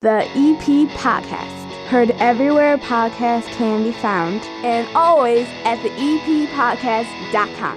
The EP Podcast. Heard everywhere podcasts can be found, and always at theeppodcast.com.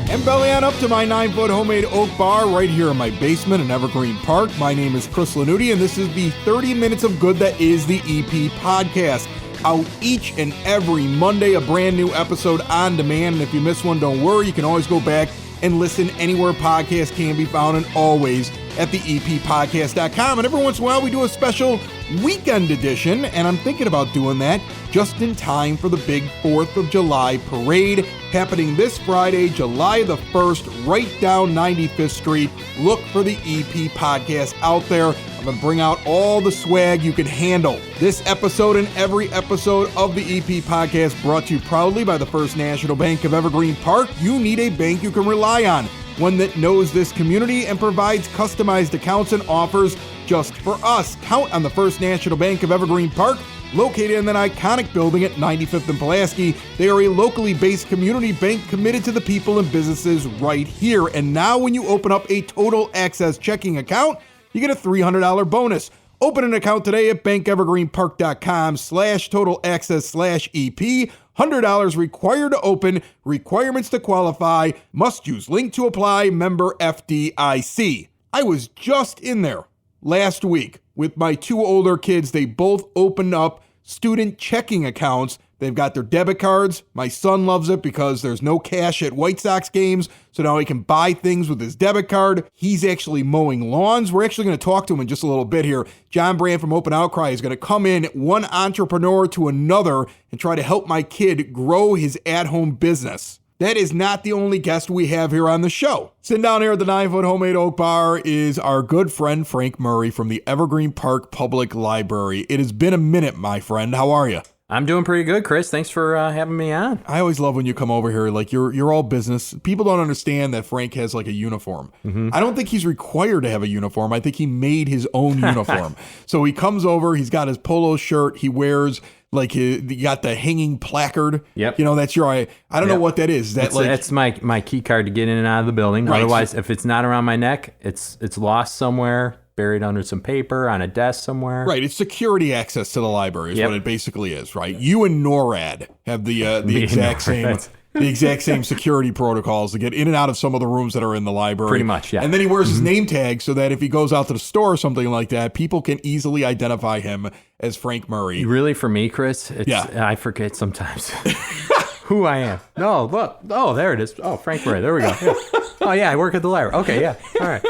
And belly on up to my 9-foot homemade oak bar right here in my basement in Evergreen Park. My name is Chris Lanuti, and this is the 30 Minutes of Good that is the EP Podcast. Out each and every Monday, a brand new episode on demand. And if you miss one, don't worry. You can always go back and listen anywhere podcasts can be found, and always at theeppodcast.com. And every once in a while, we do a special weekend edition, and I'm thinking about doing that just in time for the big 4th of July parade happening this Friday, July the 1st, right down 95th Street. Look for the EP Podcast out there. I'm going to bring out all the swag you can handle. This episode and every episode of the EP Podcast brought to you proudly by the First National Bank of Evergreen Park. You need a bank you can rely on, one that knows this community and provides customized accounts and offers just for us. Count on the First National Bank of Evergreen Park, located in that iconic building at 95th and Pulaski. They are a locally based community bank committed to the people and businesses right here. And now when you open up a Total Access checking account, you get a $300 bonus. Open an account today at bankevergreenpark.com/totalaccess/EP. $100 required to open. Requirements to qualify. Must use link to apply. Member FDIC. I was just in there last week with my two older kids. They both opened up student checking accounts. They've got their debit cards. My son loves it because there's no cash at White Sox games, so now he can buy things with his debit card. He's actually mowing lawns. We're actually going to talk to him in just a little bit here. John Brand from Open Outcry is going to come in, one entrepreneur to another, and try to help my kid grow his at-home business. That is not the only guest we have here on the show. Sitting down here at the 9-foot homemade oak bar is our good friend Frank Murray from the Evergreen Park Public Library. It has been a minute, my friend. How are you? I'm doing pretty good, Chris. Thanks for having me on. I always love when you come over here. Like, you're all business. People don't understand that Frank has like a uniform. Mm-hmm. I don't think he's required to have a uniform. I think he made his own uniform. So he comes over. He's got his polo shirt. He wears like you got the hanging placard. Yep. You know, that's your. I don't know what that is. That's my key card to get in and out of the building. Right. Otherwise, if it's not around my neck, it's lost somewhere, buried under some paper on a desk somewhere. Right. It's security access to the library is what it basically is, right? You and NORAD have the exact same security protocols to get in and out of some of the rooms that are in the library. Pretty much, yeah. And then he wears his name tag so that if he goes out to the store or something like that, people can easily identify him as Frank Murray. Really, for me, Chris, I forget sometimes who I am. No, look. Oh, there it is. Oh, Frank Murray. There we go. Yeah. Oh, yeah, I work at the library. Okay, yeah. All right.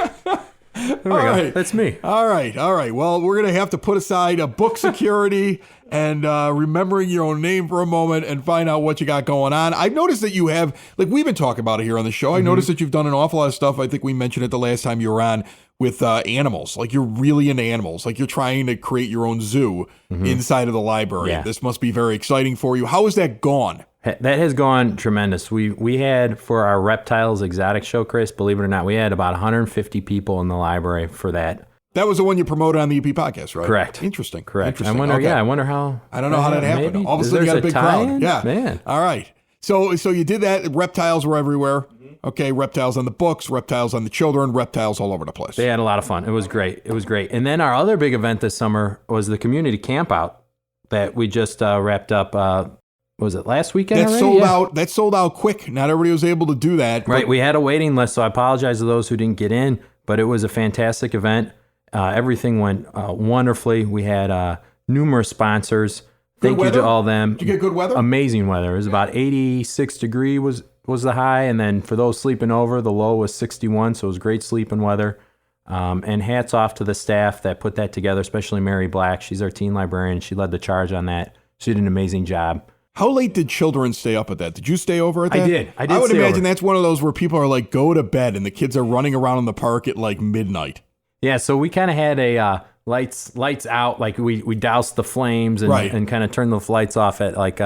There we go. Right. That's me. All right. Well, we're going to have to put aside a book security and remembering your own name for a moment and find out what you got going on. I've noticed that you have, like we've been talking about it here on the show, I noticed that you've done an awful lot of stuff. I think we mentioned it the last time you were on with animals. Like you're really into animals. Like you're trying to create your own zoo inside of the library. Yeah. This must be very exciting for you. How has that gone? That has gone tremendous. We had, for our Reptiles Exotic Show, Chris, believe it or not, we had about 150 people in the library for that. That was the one you promoted on the EP Podcast, right? Correct. Interesting. I wonder how. I don't know how that happened. Maybe. All of a sudden you got a big crowd. Yeah. Man. All right. So you did that. Reptiles were everywhere. Okay. Reptiles on the books, reptiles on the children, reptiles all over the place. They had a lot of fun. It was great. And then our other big event this summer was the community camp out that we just wrapped up. Was it last weekend already? That sold out quick. Not everybody was able to do that. Right. We had a waiting list, so I apologize to those who didn't get in, but it was a fantastic event. Everything went wonderfully. We had numerous sponsors. Thank you to all of them. Did you get good weather? Amazing weather. It was about 86 degrees was the high, and then for those sleeping over, the low was 61, so it was great sleeping weather. And hats off to the staff that put that together, especially Mary Black. She's our teen librarian. She led the charge on that. She did an amazing job. How late did children stay up at that? Did you stay over at that? I did. I would imagine that's one of those where people are like, go to bed, and the kids are running around in the park at like midnight. Yeah, so we kind of had a lights out, like we doused the flames and kind of turned the lights off at like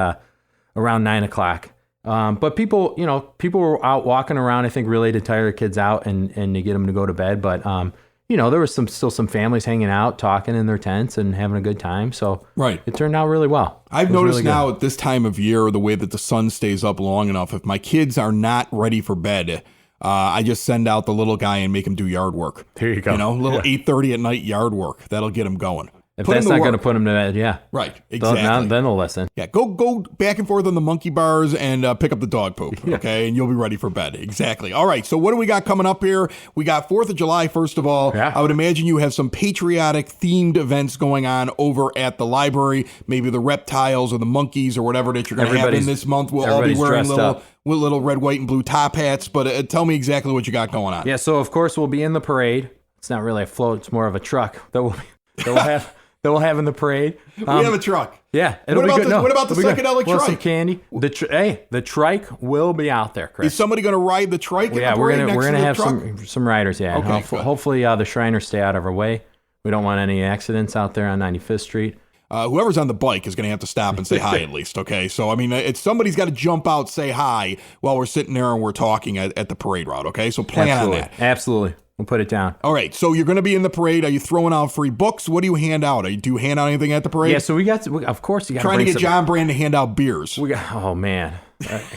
around 9 o'clock. But people were out walking around, I think, really to tire the kids out and to get them to go to bed. But there was still some families hanging out, talking in their tents and having a good time. So Right. it turned out really well. I've It was noticed really good. now at this time of year, the way that the sun stays up long enough, if my kids are not ready for bed, I just send out the little guy and make him do yard work. There you go. Little 8:30 at night yard work. That'll get him going. If Put him that's to not work. going to put them to bed, yeah. Right, Then exactly. they'll listen. Yeah, go back and forth on the monkey bars and pick up the dog poop, okay? And you'll be ready for bed. Exactly. All right, so what do we got coming up here? We got 4th of July, first of all. Yeah. I would imagine you have some patriotic-themed events going on over at the library. Maybe the reptiles or the monkeys or whatever that you're going to have in Everybody's- this month. We'll all be everybody's wearing dressed up. little red, white, and blue top hats. But tell me exactly what you got going on. Yeah, so of course we'll be in the parade. It's not really a float; it's more of a truck that we'll have in the parade. We have a truck. Yeah, it'll What be about good. the- what about the it'll be good. psychedelic We'll have some trike? candy. The trike will be out there, Chris. Is somebody going to ride the trike in Yeah, the we're parade gonna next to the have truck? some riders. Yeah, and Okay, good. hopefully the Shriners stay out of our way. We don't want any accidents out there on 95th Street. Whoever's on the bike is going to have to stop and say hi at least, okay? So, I mean, somebody's got to jump out, say hi while we're sitting there and we're talking at the parade route, okay? So plan Absolutely, on that. absolutely. We'll put it down. All right, so you're going to be in the parade. Are you throwing out free books? What do you hand out? Do you hand out anything at the parade? Yeah, so of course you got Trying to bring get some, John Brand to hand out beers. Oh man,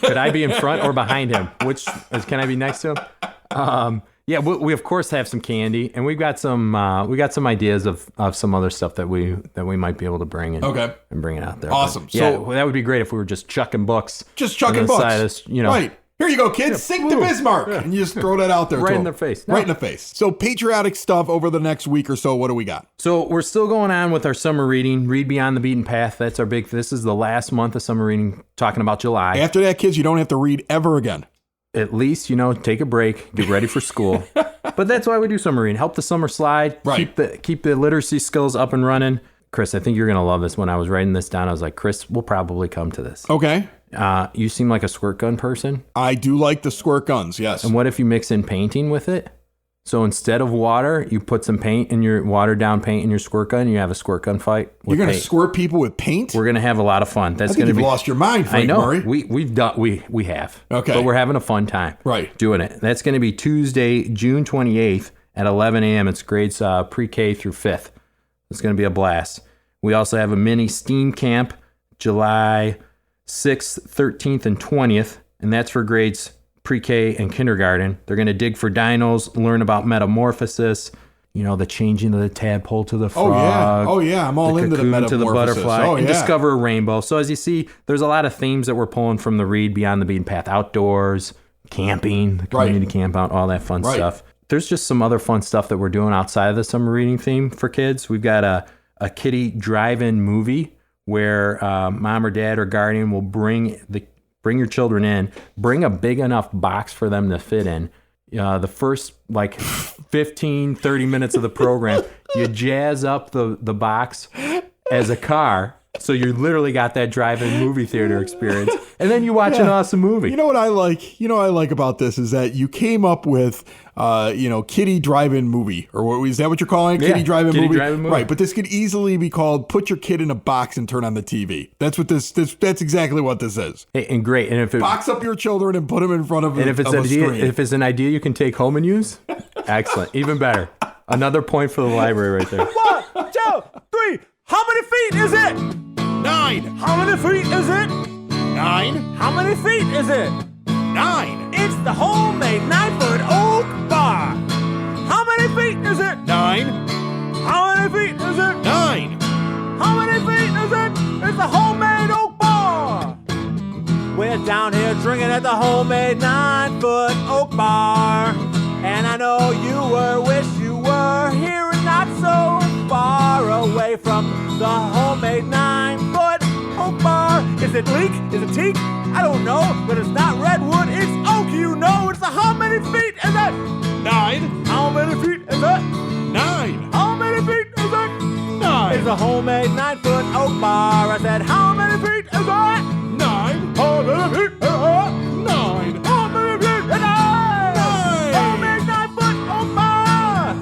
could I be in front or behind him? Can I be next to him? Yeah, we of course have some candy, and we've got some ideas of some other stuff that we might be able to bring in. Okay. And bring it out there. Awesome. But, yeah, So- that would be great if we were just chucking books. Just chucking on the books. side of this, Right. Here you go, kids. Sing to Woo. Bismarck. And you just throw that out there Right to in them. their face. Right No. in the face. So patriotic stuff over the next week or so. What do we got? So we're still going on with our summer reading. Read Beyond the Beaten Path. That's our big. This is the last month of summer reading. Talking about July. After that, kids, you don't have to read ever again. At least take a break, get ready for school. But that's why we do summer reading. Help the summer slide. Right. Keep the literacy skills up and running. Chris, I think you're gonna love this. When I was writing this down, I was like, Chris, we'll probably come to this. Okay. You seem like a squirt gun person. I do like the squirt guns, yes. And what if you mix in painting with it? So instead of water, you put some paint in your watered down paint in your squirt gun. And you have a squirt gun fight. You're going to paint. squirt people with paint? We're gonna have a lot of fun. That's I think gonna you've be. lost your mind, Frank I know. Murray. We have. Okay. But we're having a fun time. Right. Doing it. That's going to be Tuesday, June 28th at 11 a.m. It's grades pre-K through 5th. It's going to be a blast. We also have a mini STEAM camp July 6th, 13th, and 20th, and that's for grades pre-K and kindergarten. They're going to dig for dinos, learn about metamorphosis, the changing of the tadpole to the frog. Oh, yeah. I'm all the into the cocoon metamorphosis. to the butterfly, Oh, and yeah. discover a rainbow. So as you see, there's a lot of themes that we're pulling from the Read Beyond the Beaten Path. Outdoors, camping, the community camp out, all that fun stuff. There's just some other fun stuff that we're doing outside of the summer reading theme for kids. We've got a kiddie drive-in movie where mom or dad or guardian will bring your children in, bring a big enough box for them to fit in. The first 15, 30 minutes of the program, you jazz up the box as a car. So you literally got that drive-in movie theater experience. And then you watch an awesome movie. You know what I like? You know what I like about this is that you came up with, kiddie drive-in movie, or is that what you're calling it? Yeah, Kiddie drive-in kiddie movie? drive-in movie. Right, but this could easily be called "Put your kid in a box and turn on the TV." That's what that's exactly what this is. Hey, and great. And if it, Box up your children and put them in front of and if it's a screen. if it's an idea you can take home and use, excellent. Even better. Another point for the library right there. 1, 2, 3. How many feet is it? 9, How many feet is it? 9, How many feet is it? 9, It's the homemade 9-foot oak bar. How many feet is it? 9, How many feet is it? 9. How many feet is it? It's the homemade oak bar. We're down here drinking at the homemade 9-foot oak bar. And I know wish you were here and not so far away from the homemade 9-foot oak bar. Is it leek? Is it teak? I don't know, but it's not redwood, it's oak, It's the how many feet is it? 9, How many feet is it? 9, How many feet is it? 9, It's a homemade 9-foot oak bar. I said, how many feet is it? 9, How many feet is it? 9. How many feet is it? Homemade 9-foot oak bar.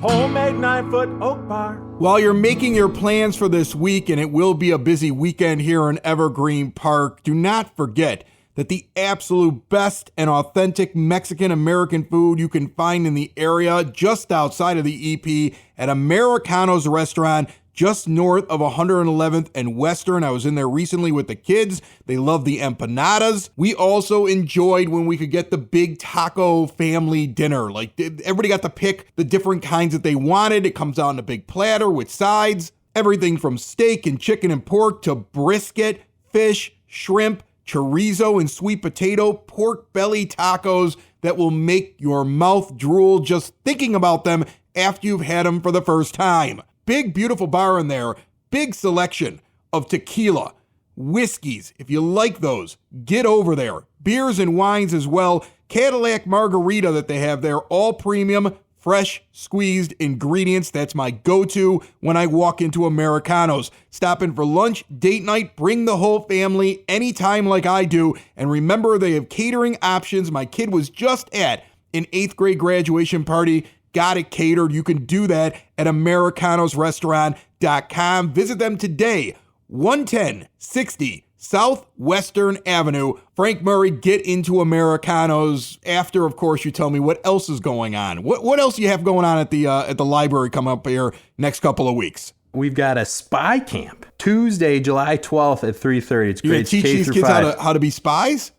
Homemade 9-foot oak bar. While you're making your plans for this week, and it will be a busy weekend here in Evergreen Park, do not forget that the absolute best and authentic Mexican-American food you can find in the area just outside of the EP at Americano's Restaurant just north of 111th and Western. I was in there recently with the kids. They love the empanadas. We also enjoyed when we could get the big taco family dinner. Like, everybody got to pick the different kinds that they wanted. It comes out in a big platter with sides. Everything from steak and chicken and pork to brisket, fish, shrimp, chorizo and sweet potato, pork belly tacos that will make your mouth drool just thinking about them after you've had them for the first time. Big, beautiful bar in there. Big selection of tequila, whiskeys. If you like those, get over there. Beers and wines as well. Cadillac margarita that they have there, all premium, fresh, squeezed ingredients. That's my go-to when I walk into Americano's. Stop in for lunch, date night, bring the whole family anytime like I do. And remember, they have catering options. My kid was just at an 8th grade graduation party. Got it catered. You can do that at americanosrestaurant.com. Visit them today, 11060 Southwestern Avenue. Frank Murray, get into Americanos. After, of course, you tell me what else is going on. What else do you have going on at the library coming up here next couple of weeks? We've got a spy camp Tuesday, July 12th at 3:30. It's You're grades teach K these through kids 5. how to be spies?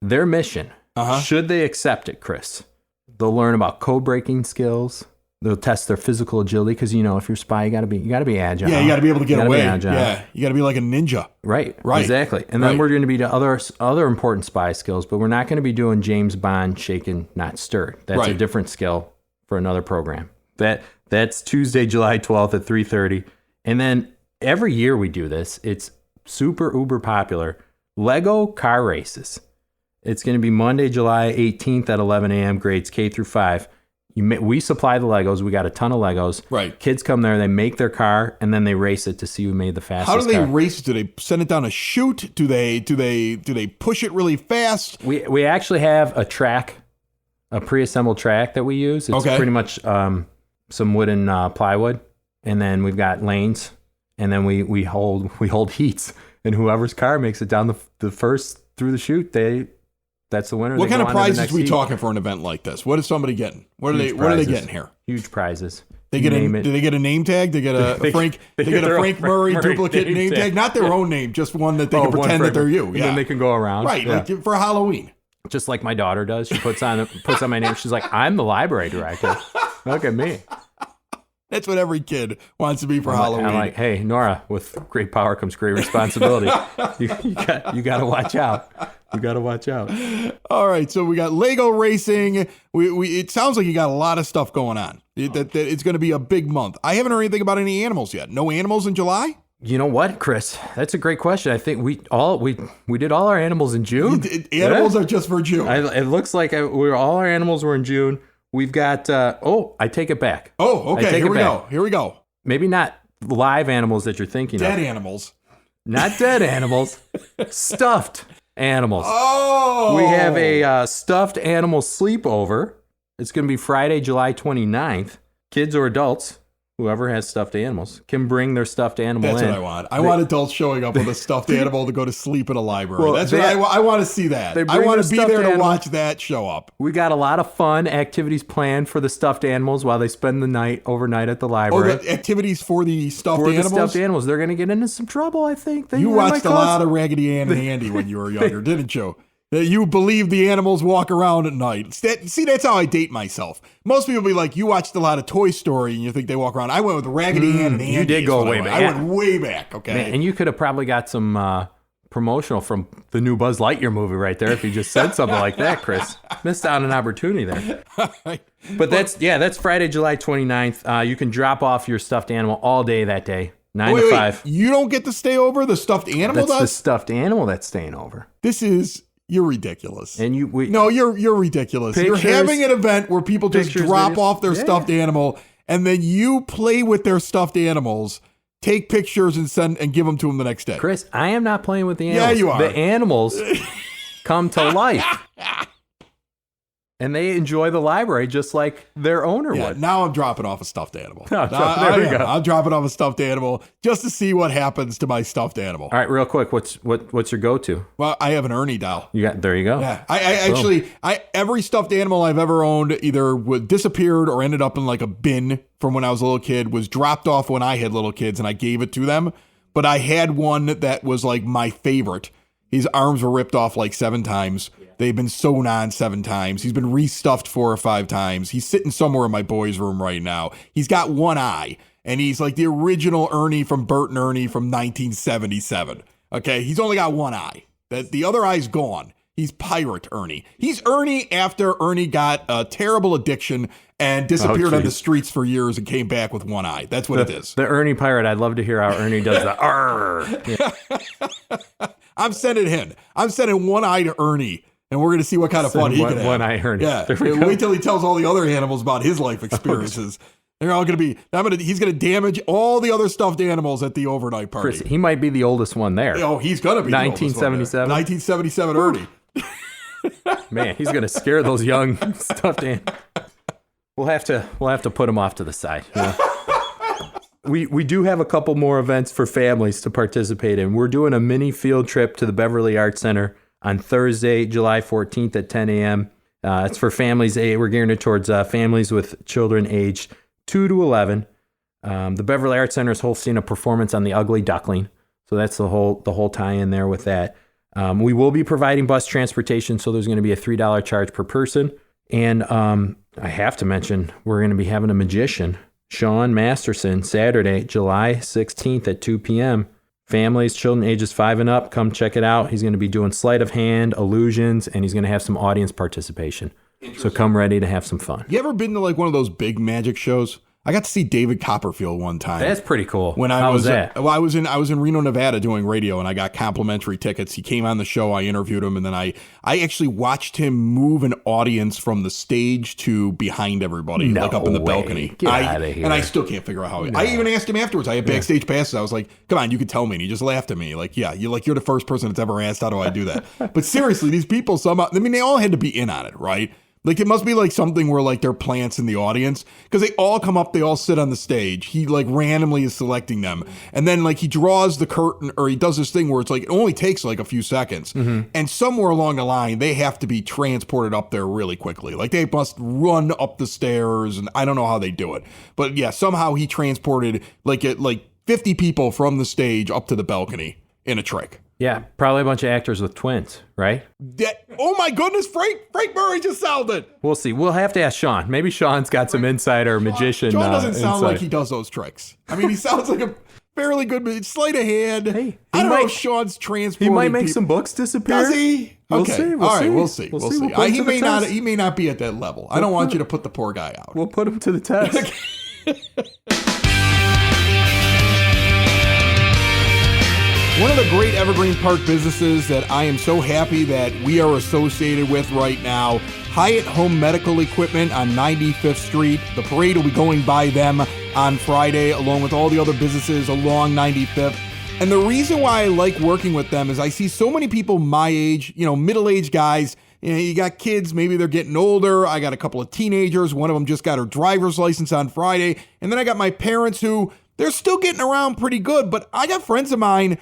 Their mission, should they accept it, Chris, they'll learn about code breaking skills. They'll test their physical agility because, you know, if you're a spy, you got to be agile. Yeah, you got to be able to get away. Yeah, you got to be like a ninja. Right. Exactly. And then we're going to be to other important spy skills, but we're not going to be doing James Bond shaken, not stirred. That's a different skill for another program. That's Tuesday, July 12th at 3:30. And then every year we do this. It's super uber popular. Lego car races. It's going to be Monday, July 18th at 11 a.m. grades K through 5. We supply the Legos. We got a ton of Legos. Right. Kids come there, they make their car, and then they race it to see who made the fastest car. How do they car. race it? Do they send it down a chute? Do they push it really fast? We actually have a track, a pre-assembled track that we use. It's pretty much some wooden plywood, and then we've got lanes, and then we hold heats, and whoever's car makes it down the first through the chute, that's the winner. What kind of prizes are we talking for an event like this? What is somebody getting? What are they getting here? Huge prizes. Do they get a name tag? They get a Frank Murray duplicate name tag. Not their own name, just one that they can pretend that they're you. And then they can go around. Right, like for Halloween. Just like my daughter does. She puts on my name. She's like, I'm the library director. Look at me. That's what every kid wants to be for Halloween. I'm like, hey, Nora, with great power comes great responsibility. you got to watch out. You got to watch out. All right, so we got Lego racing. It sounds like you got a lot of stuff going on. That it's going to be a big month. I haven't heard anything about any animals yet. No animals in July? You know what, Chris? That's a great question. I think we did all our animals in June. Animals are just for June. It looks like all our animals were in June. We've got. I take it back. Oh, okay. Here we go. Maybe not live animals that you're thinking dead of. Animals. Not dead animals. Stuffed animals. Oh. We have a stuffed animal sleepover. It's going to be Friday, July 29th. Kids or adults, whoever has stuffed animals, can bring their stuffed animal That's in. what I want. I want adults showing up with a stuffed animal to go to sleep in a library. Well, that's what I want to see that. I want to be there to watch that show up. We got a lot of fun activities planned for the stuffed animals while they spend the night overnight at the library. Oh, the activities for the stuffed animals? For the stuffed animals. They're going to get into some trouble, I think. You watched a lot of Raggedy Ann and Andy when you were younger, didn't you? You believe the animals walk around at night. See, that's how I date myself. Most people be like, you watched a lot of Toy Story and you think they walk around. I went with Raggedy Ann and Andy. You did go way back. I went way back, okay? Man, and you could have probably got some promotional from the new Buzz Lightyear movie right there if you just said something like that, Chris. Missed out on an opportunity there. But that's Friday, July 29th. You can drop off your stuffed animal all day that day. 9 to 5. You don't get to stay over? The stuffed animal does? That's the stuffed animal that's staying over. You're ridiculous. And you're ridiculous. You're having an event where people just drop off their stuffed animal, and then you play with their stuffed animals, take pictures, and give them to them the next day. Chris, I am not playing with the animals. Yeah, you are. The animals come to life. And they enjoy the library just like their owner would. Now I'm dropping off a stuffed animal. There we go. I'm dropping off a stuffed animal just to see what happens to my stuffed animal. All right, real quick, what's your go-to? Well, I have an Ernie doll. There you go. Yeah, I actually every stuffed animal I've ever owned either disappeared or ended up in like a bin from when I was a little kid, was dropped off when I had little kids and I gave it to them. But I had one that was like my favorite. His arms were ripped off like 7 times. They've been sewn on 7 times. He's been restuffed 4 or 5 times. He's sitting somewhere in my boys' room right now. He's got one eye, and he's like the original Ernie from Bert and Ernie from 1977. Okay, he's only got one eye. The other eye's gone. He's Pirate Ernie. He's Ernie after Ernie got a terrible addiction and disappeared on the streets for years and came back with one eye. That's what it is. The Ernie Pirate. I'd love to hear how Ernie does the arr. Yeah. I'm sending one eye to Ernie, and we're going to see what kind of fun he can have. One eye Ernie. Yeah. Wait till he tells all the other animals about his life experiences. They're all going to be, he's going to damage all the other stuffed animals at the overnight party. Chris, he might be the oldest one there. Oh, he's going to be 1977. 1977 Ernie. Man, he's going to scare those young stuffed animals. We'll have to put him off to the side. Yeah. We do have a couple more events for families to participate in. We're doing a mini field trip to the Beverly Arts Center on Thursday, July 14th at 10 a.m. It's for families. We're gearing it towards families with children aged 2 to 11. The Beverly Arts Center is hosting a performance on The Ugly Duckling. So that's the whole tie-in there with that. We will be providing bus transportation, so there's going to be a $3 charge per person. And I have to mention, we're going to be having a magician, Sean Masterson, Saturday, July 16th at 2 p.m. Families, children ages 5 and up, come check it out. He's going to be doing sleight of hand, illusions, and he's going to have some audience participation. So come ready to have some fun. You ever been to like one of those big magic shows? I got to see David Copperfield one time. That's pretty cool. How was that? Well, I was in Reno, Nevada doing radio, and I got complimentary tickets. He came on the show. I interviewed him, and then I actually watched him move an audience from the stage to behind everybody, like up in the balcony. Get out of here. And I still can't figure out how. I even asked him afterwards. I had backstage passes. I was like, "Come on, you could tell me." And he just laughed at me, like, "Yeah, you're the first person that's ever asked how do I do that." But seriously, these people somehow. I mean, they all had to be in on it, right? Like, it must be like something where like they're plants in the audience, because they all come up, they all sit on the stage. He like randomly is selecting them. And then like he draws the curtain, or he does this thing where it's like, it only takes like a few seconds. Mm-hmm. And somewhere along the line, they have to be transported up there really quickly. Like they must run up the stairs, and I don't know how they do it. But yeah, somehow he transported like 50 people from the stage up to the balcony in a trick. Yeah, probably a bunch of actors with twins, right? Oh my goodness, Frank Murray just sounded. We'll see. We'll have to ask Sean. Maybe Sean's got some insider magician. Sean doesn't sound insight. like he does those tricks. I mean, he sounds like a fairly good sleight of hand. Hey, I don't know if Sean's transporting. He might make people. Some books disappear. Does he? Okay. We'll see. We'll see. He may not be at that level. I don't want you to put the poor guy out. We'll put him to the test. One of the great Evergreen Park businesses that I am so happy that we are associated with right now, Hyatt Home Medical Equipment on 95th Street. The parade will be going by them on Friday, along with all the other businesses along 95th. And the reason why I like working with them is I see so many people my age, middle-aged guys. You got kids, maybe they're getting older. I got a couple of teenagers. One of them just got her driver's license on Friday. And then I got my parents who, they're still getting around pretty good. But I got friends of mine,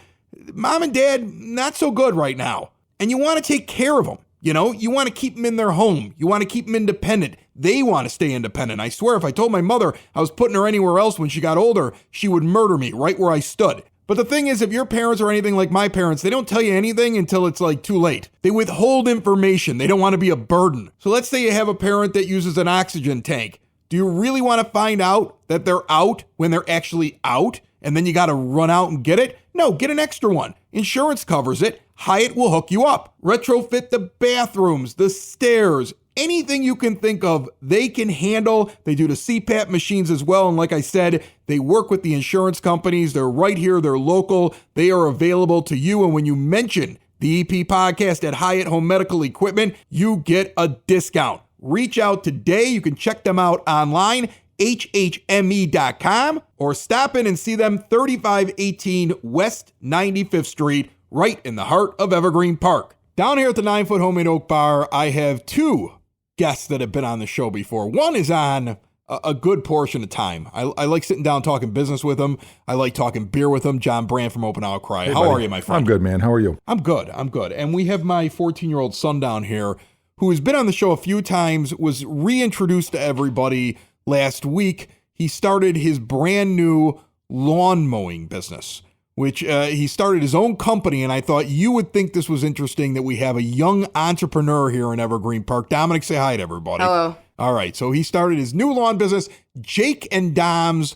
mom and dad, not so good right now. And you want to take care of them. You want to keep them in their home. You want to keep them independent. They want to stay independent. I swear, if I told my mother I was putting her anywhere else when she got older, she would murder me right where I stood. But the thing is, if your parents are anything like my parents, they don't tell you anything until it's like too late. They withhold information. They don't want to be a burden. So let's say you have a parent that uses an oxygen tank. Do you really want to find out that they're out when they're actually out? And then you got to run out and get it? No, get an extra one. Insurance covers it. Hyatt will hook you up. Retrofit the bathrooms, the stairs, anything you can think of, they can handle. They do the CPAP machines as well. And like I said, they work with the insurance companies. They're right here. They're local. They are available to you. And when you mention the EP podcast at Hyatt Home Medical Equipment, you get a discount. Reach out today. You can check them out online, hhme.com, or stop in and see them 3518 West 95th Street, right in the heart of Evergreen Park. Down here at the 9 Foot Homemade Oak Bar, I have two guests that have been on the show before. One is on a good portion of time. I like sitting down talking business with him. I like talking beer with him. John Brand from Open Outcry. Hey, How buddy. are you, my friend? I'm good, man. How are you? I'm good. And we have my 14-year-old son down here who has been on the show a few times, was reintroduced to everybody last week. He started his brand new lawn mowing business, which he started his own company, and I thought you would think this was interesting that we have a young entrepreneur here in Evergreen Park. Dominic, say hi to everybody. Hello. All right, so he started his new lawn business, Jake and Dom's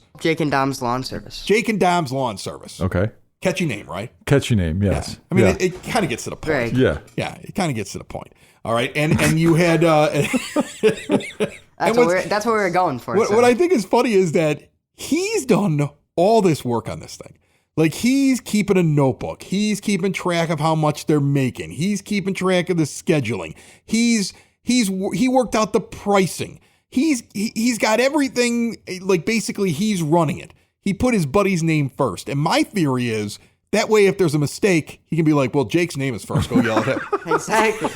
Lawn Service. Jake and Dom's Lawn Service. Okay. Catchy name, right? Catchy name, yes. I mean, Yeah. it kind of gets to the point. Right. Yeah. Yeah, it kind of gets to the point. All right, and you had That's what we were going for. what I think is funny is that he's done all this work on this thing. Like, he's keeping a notebook. He's keeping track of how much they're making. He's keeping track of the scheduling. He worked out the pricing. He's got everything. Like, basically, he's running it. He put his buddy's name first. And my theory is that way, if there's a mistake, he can be like, well, Jake's name is first. Go yell at him. Exactly.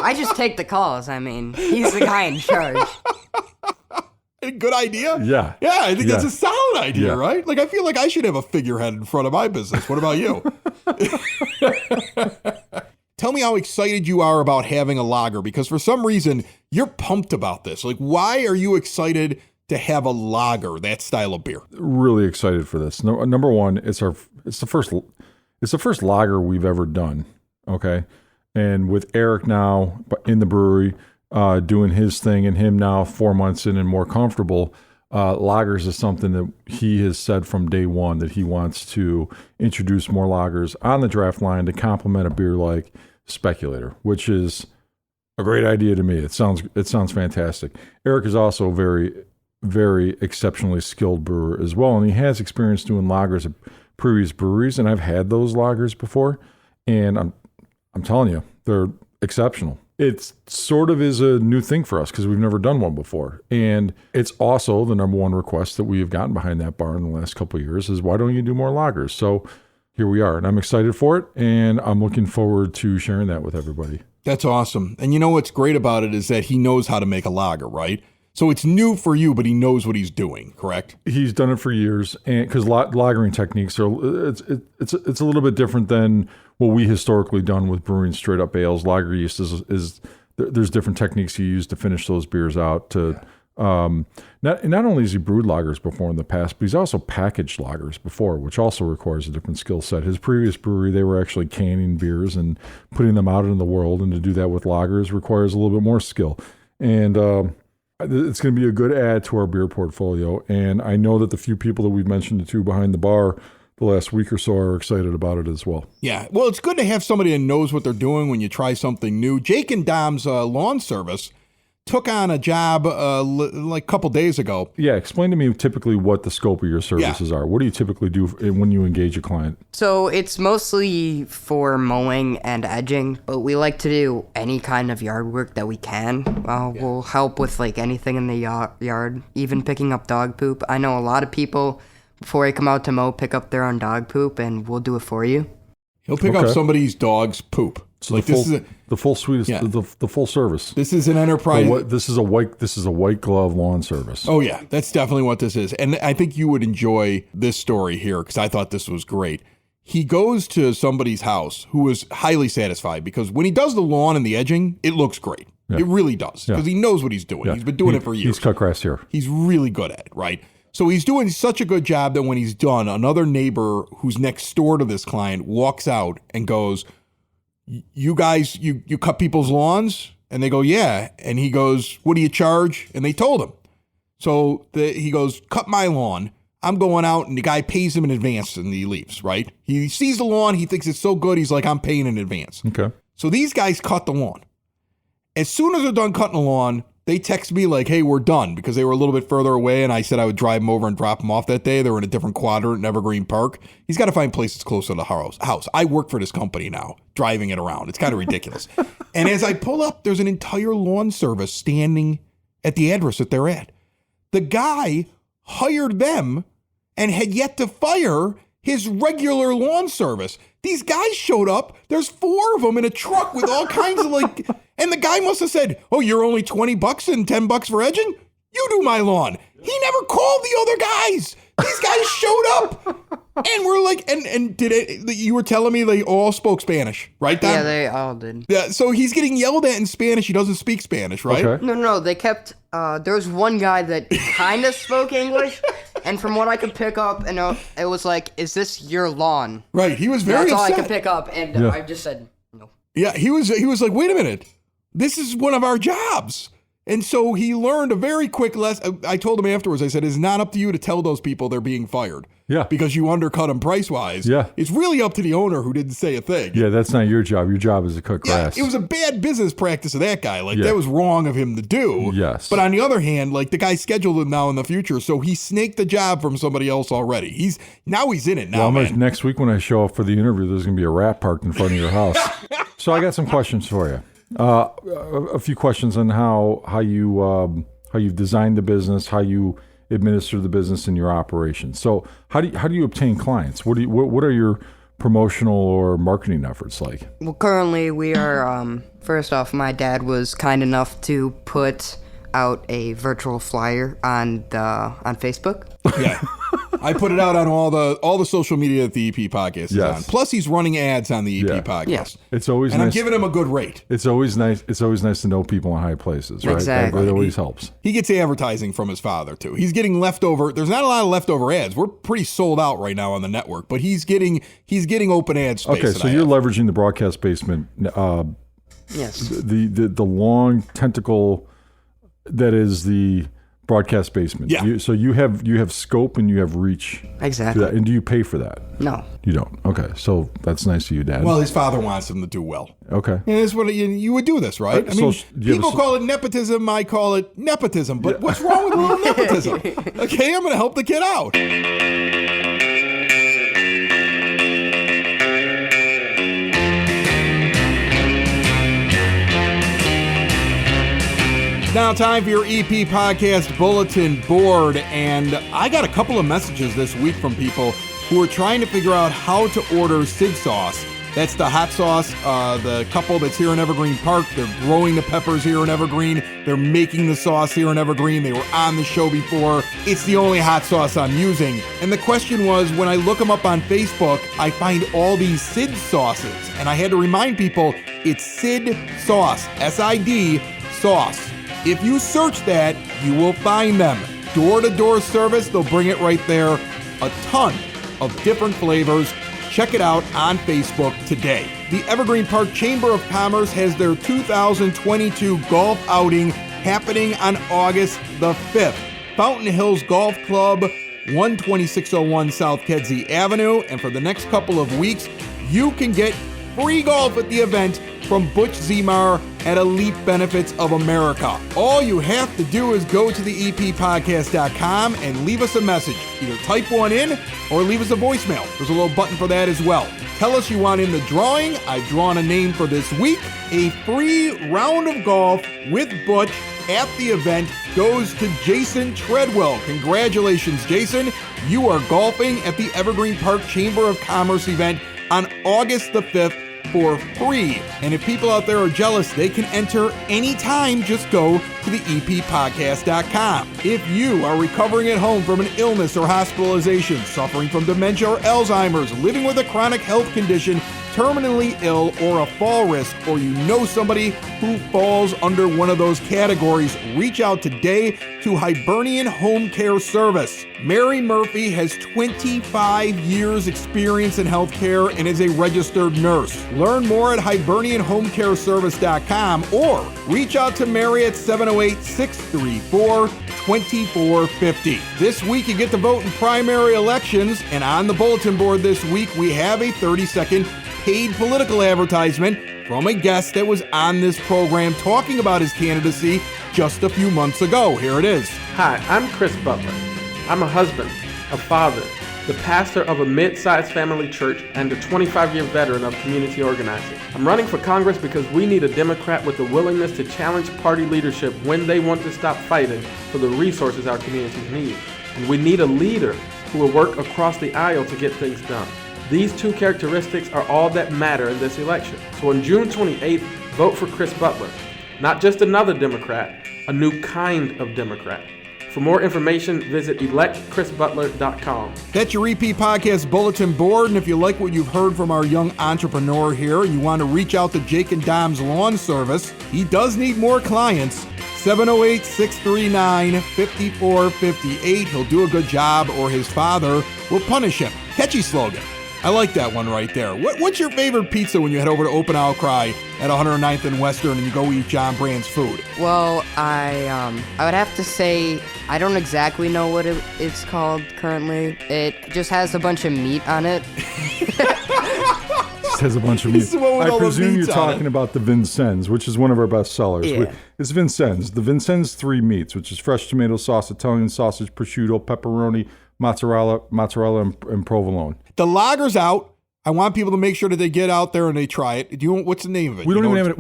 I just take the calls. I mean, he's the guy in charge. Good idea? Yeah. Yeah, I think Yeah. that's a solid idea, Yeah. right? Like, I feel like I should have a figurehead in front of my business. What about you? Tell me how excited you are about having a lager, because for some reason, you're pumped about this. Like, why are you excited to have a lager, that style of beer? Really excited for this. No, number one, it's the first lager we've ever done. Okay. And with Eric now in the brewery, doing his thing, and him now 4 months in and more comfortable, lagers is something that he has said from day one that he wants to introduce more lagers on the draft line to complement a beer like Speculator, which is a great idea to me. It sounds fantastic. Eric is also very, very exceptionally skilled brewer as well, and he has experience doing lagers at previous breweries, and I've had those lagers before, and I'm telling you, they're exceptional. It sort of is a new thing for us because we've never done one before. And it's also the number one request that we have gotten behind that bar in the last couple of years is, why don't you do more lagers? So here we are, and I'm excited for it, and I'm looking forward to sharing that with everybody. That's awesome. And you know what's great about it is that he knows how to make a lager, right? So it's new for you, but he knows what he's doing, correct? He's done it for years, and because lagering techniques are it's a little bit different than what we historically done with brewing straight up ales. Lager yeast is there's different techniques he used to finish those beers out. Not only has he brewed lagers before in the past, but he's also packaged lagers before, which also requires a different skill set. His previous brewery, they were actually canning beers and putting them out into the world, and to do that with lagers requires a little bit more skill. And it's going to be a good add to our beer portfolio, and I know that the few people that we've mentioned it to behind the bar the last week or so are excited about it as well. Yeah, well, it's good to have somebody that knows what they're doing when you try something new. Jake and Dom's Lawn Service took on a job like a couple days ago. Yeah, explain to me typically what the scope of your services are. What do you typically do when you engage a client? So it's mostly for mowing and edging, but we like to do any kind of yard work that we can. We'll help with like anything in the yard, even picking up dog poop. I know a lot of people, before they come out to mow, pick up their own dog poop, and we'll do it for you. He'll pick up somebody's dog's poop. So like the full suite, Yeah. the full service. This is an enterprise. This is a white glove lawn service. Oh yeah, that's definitely what this is. And I think you would enjoy this story here because I thought this was great. He goes to somebody's house who is highly satisfied because when he does the lawn and the edging, it looks great. Yeah. It really does because he knows what he's doing. Yeah. He's been doing it for years. He's cut grass here. He's really good at it, right? So he's doing such a good job that when he's done, another neighbor who's next door to this client walks out and goes, "You guys, you cut people's lawns?" And they go, "Yeah." And he goes, "What do you charge?" And they told him. So he goes, "Cut my lawn. I'm going out," and the guy pays him in advance and he leaves, right? He sees the lawn. He thinks it's so good. He's like, "I'm paying in advance." Okay. So these guys cut the lawn. As soon as they're done cutting the lawn, they text me like, "Hey, we're done," because they were a little bit further away, and I said I would drive them over and drop them off that day. They were in a different quadrant in Evergreen Park. He's got to find places closer to the house. I work for this company now, driving it around. It's kind of ridiculous. And as I pull up, there's an entire lawn service standing at the address that they're at. The guy hired them and had yet to fire his regular lawn service. These guys showed up. There's 4 of them in a truck with all kinds of and the guy must have said, "Oh, you're only $20 and $10 for edging? You do my lawn." He never called the other guys. These guys showed up. And we're like, and you were telling me they all spoke Spanish, right, Don? Yeah, they all did. Yeah, so he's getting yelled at in Spanish. He doesn't speak Spanish, right? Okay. No, they kept, there was one guy that kind of spoke English, and from what I could pick up, it was like, "Is this your lawn?" Right, he was very That's all upset. I could pick up, and I just said, no. Yeah, he was like, "Wait a minute. This is one of our jobs." And so he learned a very quick lesson. I told him afterwards, I said, "It's not up to you to tell those people they're being fired." Yeah. Because you undercut them price-wise. Yeah. It's really up to the owner who didn't say a thing. Yeah, that's not your job. Your job is to cut grass. It was a bad business practice of that guy. Yeah. That was wrong of him to do. Yes. But on the other hand, the guy scheduled him now in the future, so he snaked the job from somebody else already. He's in it now, man. Next week when I show up for the interview, there's going to be a rat parked in front of your house. So I got some questions for you. A few questions on how you've designed the business, how you administer the business in your operations. So how do you obtain clients? What are your promotional or marketing efforts like? Well, currently we are, first off, my dad was kind enough to put out a virtual flyer on Facebook. Yeah. I put it out on all the social media that the EP podcast is Yes. on. Plus, he's running ads on the EP podcast. Yeah. It's always And nice. I'm giving him a good rate. It's always nice. It's always nice to know people in high places, right? Exactly. That always helps. He gets advertising from his father, too. He's getting leftover. There's not a lot of leftover ads. We're pretty sold out right now on the network, but he's getting open ad space. Okay, so you're leveraging the broadcast basement. Yes. The long tentacle that is the broadcast basement. Yeah. So you have scope and you have reach. Exactly. To that. And do you pay for that? No. You don't. Okay, so that's nice of you, Dad. Well, his father wants him to do well. Okay. And that's what you would do this, right? I mean, So, do you have people a- call it nepotism. I call it nepotism. But what's wrong with a little nepotism? Okay, I'm going to help the kid out. Now time for your EP podcast bulletin board, and I got a couple of messages this week from people who are trying to figure out how to order Sid sauce. That's the hot sauce. The couple that's here in Evergreen Park, they're growing the peppers here in Evergreen. They're making the sauce here in Evergreen. They were on the show before. It's the only hot sauce I'm using. And the question was, when I look them up on Facebook, I find all these Sid sauces. And I had to remind people, it's Sid sauce, S-I-D sauce. If you search that, you will find them. Door-to-door service, they'll bring it right there. A ton of different flavors. Check it out on Facebook today. The Evergreen Park Chamber of Commerce has their 2022 golf outing happening on August the 5th. Fountain Hills Golf Club, 12601 South Kedzie Avenue. And for the next couple of weeks, you can get free golf at the event from Butch Zemar at Elite Benefits of America. All you have to do is go to the eppodcast.com and leave us a message. Either type one in or leave us a voicemail. There's a little button for that as well. Tell us you want in the drawing. I've drawn a name for this week. A free round of golf with Butch at the event goes to Jason Treadwell. Congratulations, Jason. You are golfing at the Evergreen Park Chamber of Commerce event on August the 5th for free. And if people out there are jealous, they can enter anytime. Just go to the eppodcast.com. If you are recovering at home from an illness or hospitalization, suffering from dementia or Alzheimer's, living with a chronic health condition, terminally ill, or a fall risk, or you know somebody who falls under one of those categories, reach out today to Hibernian Home Care Service. Mary Murphy has 25 years experience in healthcare and is a registered nurse. Learn more at hibernianhomecareservice.com or reach out to Mary at 708-634-2450. This week you get to vote in primary elections, and on the bulletin board this week we have a 30-second paid political advertisement from a guest that was on this program talking about his candidacy just a few months ago. Here it is. Hi, I'm Chris Butler. I'm a husband, a father, the pastor of a mid-sized family church, and a 25-year veteran of community organizing. I'm running for Congress because we need a Democrat with the willingness to challenge party leadership when they want to stop fighting for the resources our communities need. And we need a leader who will work across the aisle to get things done. These two characteristics are all that matter in this election. So on June 28th, vote for Chris Butler. Not just another Democrat, a new kind of Democrat. For more information, visit electchrisbutler.com. That's your EP Podcast bulletin board, and if you like what you've heard from our young entrepreneur here and you want to reach out to Jake and Dom's lawn service, he does need more clients. 708-639-5458. He'll do a good job or his father will punish him. Catchy slogan. I like that one right there. What's your favorite pizza when you head over to Open Outcry at 109th and Western and you go eat John Brand's food? Well, I would have to say I don't exactly know what it's called currently. It just has a bunch of meat on it. Just has a bunch of meat. I presume you're talking about the Vincennes, which is one of our best sellers. Yeah. It's Vincennes. The Vincennes 3 meats, which is fresh tomato sauce, Italian sausage, prosciutto, pepperoni, mozzarella, and provolone. The lager's out. I want people to make sure that they get out there and they try it. What's the name of it? We don't even have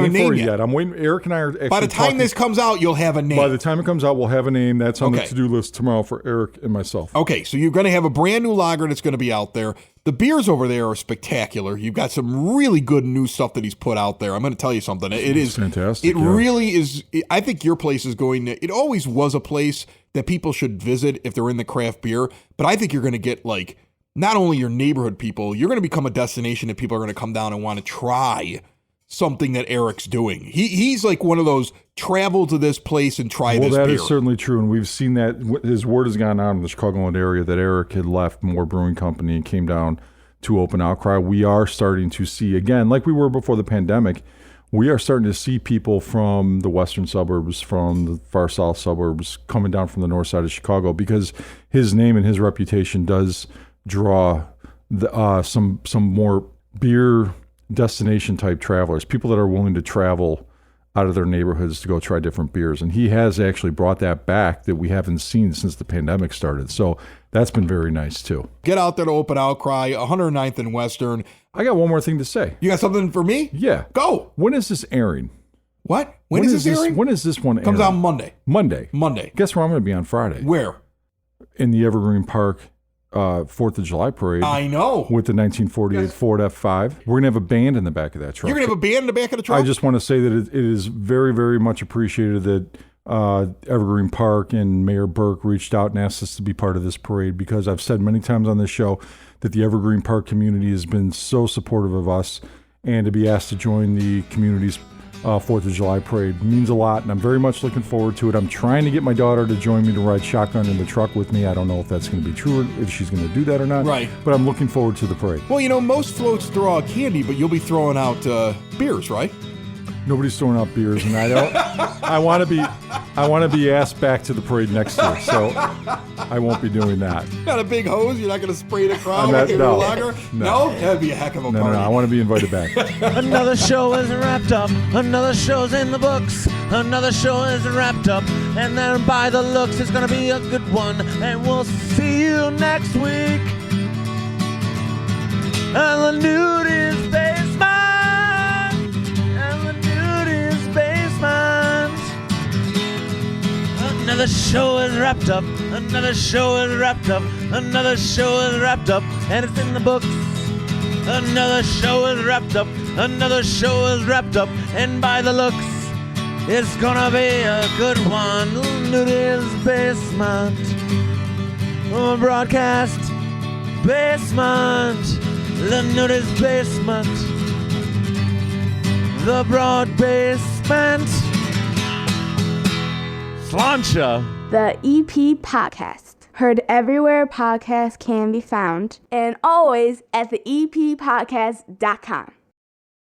a name for it yet. I'm waiting. Eric and I are actually By the time this comes out, you'll have a name. By the time it comes out, we'll have a name. That's on the to-do list tomorrow for Eric and myself. Okay, so you're going to have a brand new lager that's going to be out there. The beers over there are spectacular. You've got some really good new stuff that he's put out there. I'm going to tell you something. It is fantastic. It really is. I think your place is going to. It always was a place that people should visit if they're in the craft beer. But I think you're going to get like not only your neighborhood people, you're going to become a destination that people are going to come down and want to try something that Eric's doing. He's like one of those travel to this place and try this beer. Well, that is certainly true, and we've seen that. His word has gone out in the Chicagoland area that Eric had left Moore Brewing Company and came down to Open Outcry. We are starting to see, again, like we were before the pandemic, we are starting to see people from the western suburbs, from the far south suburbs, coming down from the north side of Chicago because his name and his reputation does draw some more beer destination type travelers, people that are willing to travel out of their neighborhoods to go try different beers. And he has actually brought that back that we haven't seen since the pandemic started. So that's been very nice too. Get out there to Open Outcry, 109th and Western. I got one more thing to say. You got something for me? Yeah. Go. When is this airing? What? When is this airing? When is this one airing? Comes out Monday. Monday. Guess where I'm going to be on Friday? Where? In the Evergreen Park 4th of July parade. I know. With the 1948 Ford F5. We're going to have a band in the back of that truck. You're going to have a band in the back of the truck? I just want to say that it is very, very much appreciated that Evergreen Park and Mayor Burke reached out and asked us to be part of this parade because I've said many times on this show that the Evergreen Park community has been so supportive of us, and to be asked to join the community's 4th of July parade means a lot, and I'm very much looking forward to it. I'm trying to get my daughter to join me to ride shotgun in the truck with me. I don't know if that's going to be true or if she's going to do that or not. Right. But I'm looking forward to the parade. Well, most floats throw out candy, but you'll be throwing out beers, right? Nobody's throwing out beers, and I don't. I want to be asked back to the parade next year, so I won't be doing that. Not a big hose. You're not going to spray the crowd like a lager. No, that'd be a heck of a party. No. I want to be invited back. Another show is wrapped up. Another show's in the books. Another show is wrapped up. And then by the looks, it's going to be a good one. And we'll see you next week. And the nude is basement. And the nude is basement. Another show is wrapped up. Another show is wrapped up. Another show is wrapped up. And it's in the books. Another show is wrapped up. Another show is wrapped up. And by the looks, it's gonna be a good one. Nudies Basement. Broadcast Basement. The Nudies Basement. The Broad Basement. Slancha. The EP Podcast. Heard everywhere podcasts can be found, and always at the eppodcast.com.